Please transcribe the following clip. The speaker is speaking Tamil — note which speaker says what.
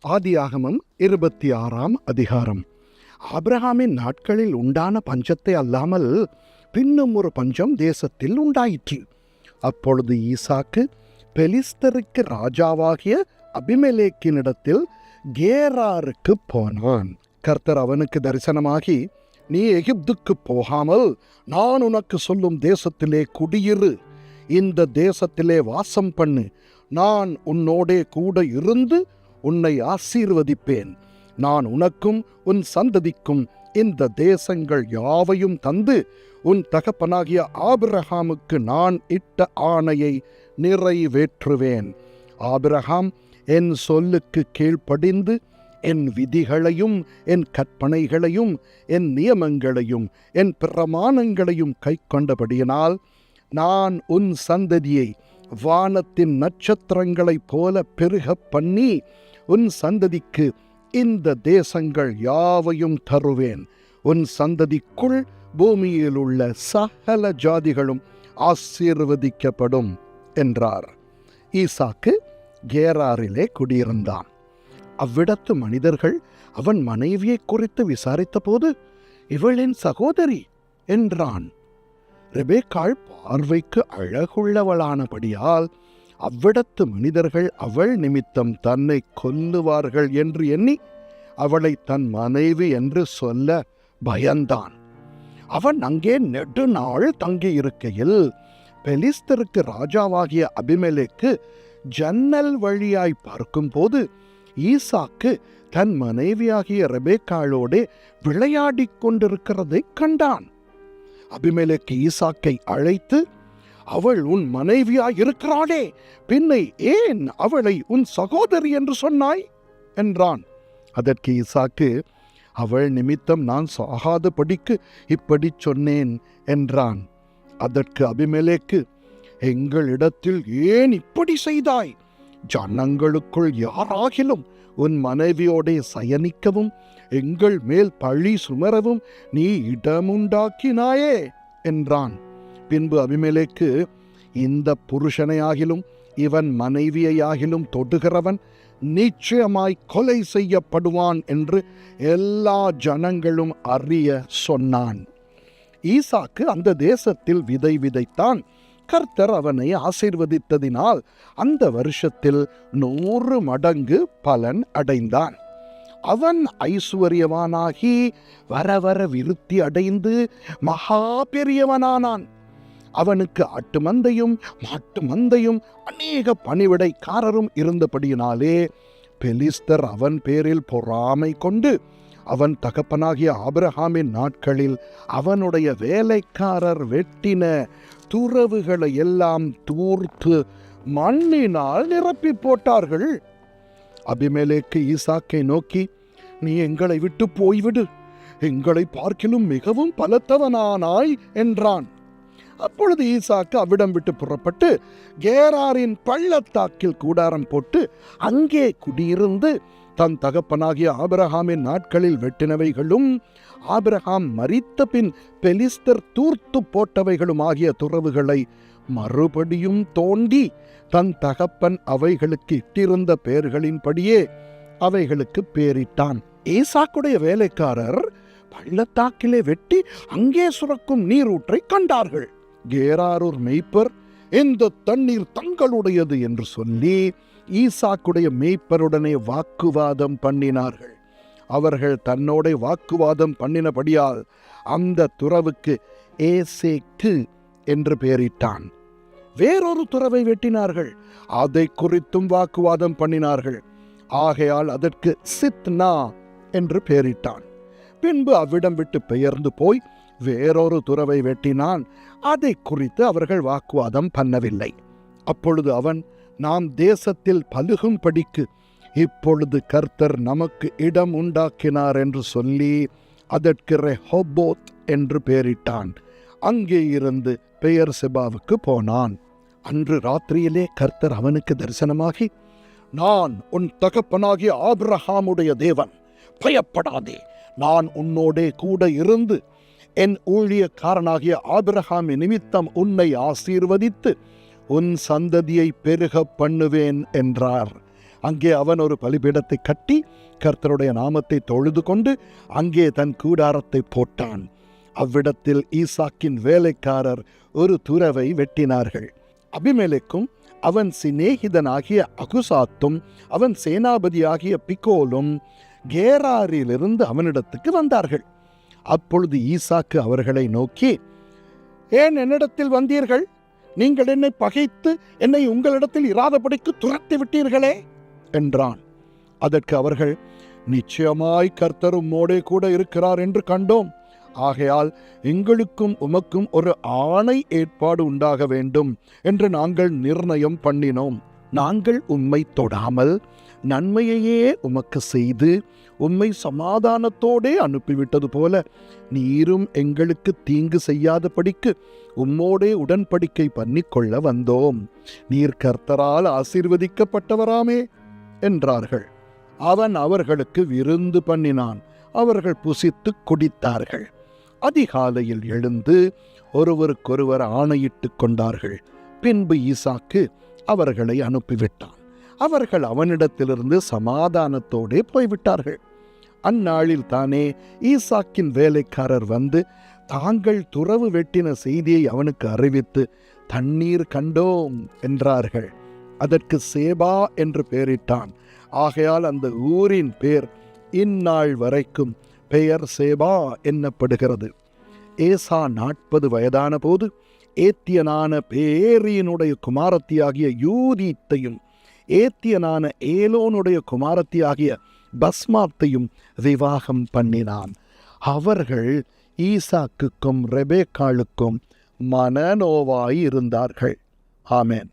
Speaker 1: ஆதியாகமம் 26ஆம் அதிகாரம். ஆபிரகாமின் நாட்களில் உண்டான பஞ்சத்தை அல்லாமல் பின்னும் ஒரு பஞ்சம் தேசத்தில் உண்டாயிற்று. அப்பொழுது ஈசாக்கு பெலிஸ்தருக்கு ராஜாவாகிய அபிமெலேக்கினிடத்தில் கேராருக்கு போனான். கர்த்தர் அவனுக்கு தரிசனமாகி, நீ எகிப்துக்கு போகாமல் நான் உனக்கு சொல்லும் தேசத்திலே குடியிரு, இந்த தேசத்திலே வாசம் பண்ணு, நான் உன்னோடே கூட இருந்து உன்னை ஆசீர்வதிப்பேன், நான் உனக்கும் உன் சந்ததிக்கும் இந்த தேசங்கள் யாவையும் தந்து உன் தகப்பனாகிய ஆபிரகாமுக்கு நான் இட்ட ஆணையை நிறைவேற்றுவேன். ஆபிரகாம் என் சொல்லுக்கு கீழ்ப்படிந்து என் விதிகளையும் என் கற்பனைகளையும் என் நியமங்களையும் என் பிரமாணங்களையும் கைக்கொண்டபடியினால் நான் உன் சந்ததியை வானத்தின் நட்சத்திரங்களைப் போல பெருக பண்ணி உன் சந்ததிக்கு இந்த தேசங்கள் யாவையும் தருவேன். உன் சந்ததிக்குள் பூமியில் உள்ள சகல ஜாதிகளும் ஆசீர்வதிக்கப்படும் என்றார். ஈசாக்கு கேராரிலே குடியிருந்தான். அவ்விடத்து மனிதர்கள் அவன் மனைவியை குறித்து விசாரித்த போது, இவள் என் சகோதரி என்றான். ரெபேக்காள் பார்வைக்கு அழகுள்ளவளானபடியால் அவ்விடத்து மனிதர்கள் அவள் நிமித்தம் தன்னை கொல்லுவார்கள் என்று எண்ணி அவளை தன் மனைவி என்று சொல்ல பயந்தான். அவன் அங்கே நெடுநாள் தங்கியிருக்கையில் பெலிஸ்தருக்கு ராஜாவாகிய அபிமெலேக்கு ஜன்னல் வழியாய் பார்க்கும்போது ஈசாக்கு தன் மனைவியாகிய ரெபேக்காளோடு விளையாடிக் கொண்டிருக்கிறதை கண்டான். அபிமெலேக்கு ஈசாக்கை அழைத்து, அவள் உன் மனைவியாய் இருக்கிறாளே, பின்னை ஏன் அவளை உன் சகோதரி என்று சொன்னாய் என்றான். அதற்கு ஈசாக்கு, அவள் நிமித்தம் நான் சாகாதபடிக்கு இப்படி சொன்னேன் என்றான். அதற்கு அபிமெலேக்கு, எங்களிடத்தில் ஏன் இப்படி செய்தாய்? ஜனங்களுக்குள் யாராகிலும் உன் மனைவியோடே சயனிக்கவும் எங்கள் மேல் பழி சுமரவும் நீ இடமுண்டாக்கினாயே என்றான். பின்பு அபிமெலேக்கு, இந்த புருஷனையாகிலும் இவன் மனைவியையாகிலும் தொடுகிறவன் நிச்சயமாய் கொலை செய்யப்படுவான் என்று எல்லா ஜனங்களும் அறிய சொன்னான். ஈசாக்கு அந்த தேசத்தில் விதை விதைத்தான். கர்த்தர் அவனை ஆசீர்வதித்ததினால் அந்த வருஷத்தில் 100 மடங்கு பலன் அடைந்தான். அவன் ஐசுவரியவானாகி வர வர விருத்தி அடைந்து மகா பெரியவனானான். அவனுக்கு ஆட்டு மந்தையும் மாட்டு மந்தையும் அநேக பணிவிடைக்காரரும் இருந்தபடியினாலே பெலிஸ்தர் அவன் பேரில் பொறாமை கொண்டு அவன் தகப்பனாகிய ஆபிரகாமின் நாட்களில் அவனுடைய வேலைக்காரர் வெட்டின துறவுகளை எல்லாம் தூர்த்து மண்ணினால் நிரப்பி போட்டார்கள். அபிமெலேக்கு ஈசாக்கை நோக்கி, நீ எங்களை விட்டு போய்விடு, எங்களை பார்க்கிலும் மிகவும் பலத்தவனானாய் என்றான். அப்பொழுது ஈசாக்கு அவ்விடம் விட்டு புறப்பட்டு கேராரின் பள்ளத்தாக்கில் கூடாரம் போட்டு அங்கே குடியிருந்து தன் தகப்பனாகிய ஆபிரகாமின் நாட்களில் வெட்டினவைகளும் ஆபிரகாம் மரித்த பின் பெலிஸ்தர் தூர்த்து போட்டவைகளும் ஆகிய துறவுகளை மறுபடியும் தோண்டி தன் தகப்பன் அவைகளுக்கு இட்டிருந்த பெயர்களின்படியே அவைகளுக்கு பேரிட்டான். ஈசாக்குடைய வேலைக்காரர் பள்ளத்தாக்கிலே வெட்டி அங்கே சுரக்கும் நீரூற்றை கண்டார்கள். கேராரூர் மேய்ப்பர், இந்த தண்ணீர் தங்களுடையது என்று சொல்லி ஈசாக்குடைய மேய்ப்பருடனே வாக்குவாதம் பண்ணினார்கள். அவர்கள் தன்னோட வாக்குவாதம் பண்ணினபடியால் அந்த துறவுக்கு ஏசேக்கு என்று பெயரிட்டான். வேறொரு துறவை வெட்டினார்கள், அதை குறித்தும் வாக்குவாதம் பண்ணினார்கள். ஆகையால் அதற்கு சித்னா என்று பெயரிட்டான். பின்பு அவ்விடம் விட்டு பெயர்ந்து போய் வேறொரு துறவை வெட்டினான். அதை குறித்து அவர்கள் வாக்குவாதம் பண்ணவில்லை. அப்பொழுது அவன், நாம் தேசத்தில் பலுகும்படிக்கு இப்பொழுது கர்த்தர் நமக்கு இடம் உண்டாக்கினார் என்று சொல்லி அதற்கு ரெஹோபோத் என்று பெயரிட்டான். அங்கே இருந்து பெயர்செபாவுக்கு போனான். அன்று ராத்திரியிலே கர்த்தர் அவனுக்கு தரிசனமாகி, நான் உன் தகப்பனாகிய ஆபிரகாமுடைய தேவன், பயப்படாதே, நான் உன்னோடே கூட இருந்து என் ஊழியக்காரனாகிய ஆபிரகாமின் நிமித்தம் உன்னை ஆசீர்வதித்து உன் சந்ததியை பெருக பண்ணுவேன் என்றார். அங்கே அவன் ஒரு பலிபீடத்தை கட்டி கர்த்தருடைய நாமத்தை தொழுது கொண்டு அங்கே தன் கூடாரத்தை போட்டான். அவ்விடத்தில் ஈசாக்கின் வேலைக்காரர் ஒரு துறவை வெட்டினார்கள். அபிமெலேக்கும் அவன் சிநேகிதனாகிய அகுசாத்தும் அவன் சேனாபதியாகிய பிகோலும் கேராரிலிருந்து அவனிடத்துக்கு வந்தார்கள். அப்பொழுது ஈசாக்கு அவர்களை நோக்கி, ஏன் என்னிடத்தில் வந்தீர்கள்? நீங்கள் என்னை பகைத்து என்னை உங்களிடத்தில் இராதபடிக்கு துரத்தி விட்டீர்களே என்றான். அதற்கு அவர்கள், நிச்சயமாய் கர்த்தர் உம்மோடே கூட இருக்கிறார் என்று கண்டோம். ஆகையால் எங்களுக்கும் உமக்கும் ஒரு ஆணை ஏற்பாடு உண்டாக வேண்டும் என்று நாங்கள் நிர்ணயம் பண்ணினோம். நாங்கள் உம்மை தொடாமல் நன்மையையே உமக்கு செய்து உம்மை சமாதானத்தோடே அனுப்பிவிட்டது போல நீரும் எங்களுக்கு தீங்கு செய்யாதபடிக்கு உம்மோடே உடன்படிக்கை பண்ணிக்கொள்ள வந்தோம். நீர் கர்த்தரால் ஆசீர்வதிக்கப்பட்டவராமே என்றார்கள். அவன் அவர்களுக்கு விருந்து பண்ணினான். அவர்கள் புசித்து குடித்தார்கள். அதிகாலையில் எழுந்து ஒருவருக்கொருவர் ஆணையிட்டு கொண்டார்கள். பின்பு ஈசாக்கு அவர்களை அனுப்பிவிட்டான். அவர்கள் அவனிடத்திலிருந்து சமாதானத்தோடே போய்விட்டார்கள். அந்நாளில் தானே ஈசாக்கின் வேலைக்காரர் வந்து தாங்கள் துறவு வெட்டின செய்தியை அவனுக்கு அறிவித்து, தண்ணீர் கண்டோம் என்றார்கள். அதற்கு சேபா என்று பெயரிட்டான். ஆகையால் அந்த ஊரின் பேர் இந்நாள் வரைக்கும் பெயர் சேபா என்னப்படுகிறது. ஏசா 40 வயதான போது ஏத்தியனான பேரியினுடைய குமாரத்தியாகிய யூதீத்தையும் ஏத்தியனான ஏலோனுடைய குமாரத்தியாகிய பஸ்மாத்தையும் விவாகம் பண்ணினான். அவர்கள் ஈசாக்குக்கும் ரெபேக்காளுக்கும் மனநோவாய் இருந்தார்கள். ஆமென்.